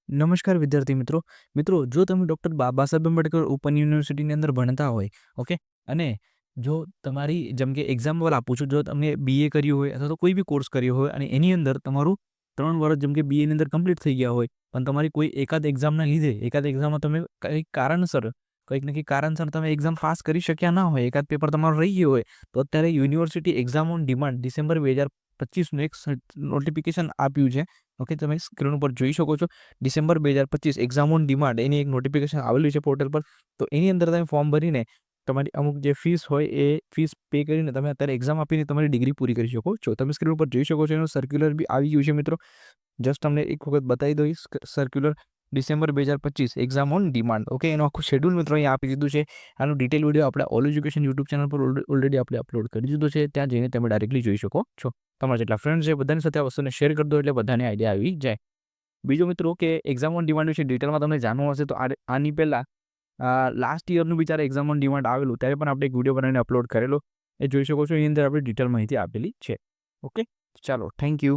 નમસ્કાર વિદ્યાર્થી મિત્રો. મિત્રો, જો તમે ડૉક્ટર બાબા સાહેબ આંબેડકર ઓપન યુનિવર્સિટીની અંદર ભણતા હોય, ઓકે, અને જો તમારી જેમ કે એક્ઝામ્પલ આપું છું, જો તમે BA કર્યું હોય અથવા તો કોઈ બી કોર્સ કર્યો હોય અને એની અંદર તમારું 3 વર્ષ જેમ કે BAની અંદર કમ્પ્લીટ થઈ ગયા હોય, પણ તમારી કોઈ એકાદ એક્ઝામના લીધે એકાદ એક્ઝામમાં તમે કંઈક ને કંઈક કારણસર તમે એક્ઝામ પાસ કરી શક્યા ના હોય, એકાદ પેપર તમારું રહી ગયું હોય, તો અત્યારે university exam on demand December 2025નું એક નોટિફિકેશન આપ્યું છે. ઓકે, તમે સ્ક્રીન ઉપર જોઈ શકો છો. ડિસેમ્બર 2025 એક્ઝામ ઓન ડિમાન્ડ એની એક નોટિફિકેશન આવેલું છે પોર્ટલ પર. તો એની અંદર તમે ફોર્મ ભરીને તમારી અમુક જે ફીસ હોય એ ફીસ પે કરીને તમે અત્યારે એક્ઝામ આપીને તમારી ડિગ્રી પૂરી કરી શકો છો. તમે સ્ક્રીન ઉપર જોઈ શકો છો, એનું સર્ક્યુલર બી આવી ગયું છે મિત્રો. જસ્ટ તમને એક વખત બતાવી દઈશ circular December 2025 exam on demand. Okay, એનું આખું શેડ્યુલ મિત્રો અહીંયા આપી દીધું છે. આનું ડિટેલ વિડીયો આપણે ઓલ એજ્યુકેશન યુટ્યુબ ચેનલ પર ઓલરેડી આપણે અપલોડ કરી દીધો છે. ત્યાં જઈને તમે ડાયરેક્ટલી જોઈ શકો છો. તમારા જેટલા ફ્રેન્ડ્સ છે બધાની સાથે આ વસ્તુને શેર કરી દો એટલે બધાને આઈડિયા આવી જાય. બીજું મિત્રો કે એક્ઝામ ઓન ડિમાન્ડ વિશે ડિટેલમાં તમને જાણવું હશે તો આની પહેલાં લાસ્ટ યરનું બી જ્યારે એક્ઝામ ઓન ડિમાન્ડ આવેલું ત્યારે પણ આપણે એક વિડીયો બનાવીને અપલોડ કરેલો, એ જોઈ શકો છો. એની અંદર આપણે ડિટેલ માહિતી આપેલી છે. ઓકે, ચાલો, થેન્ક યુ.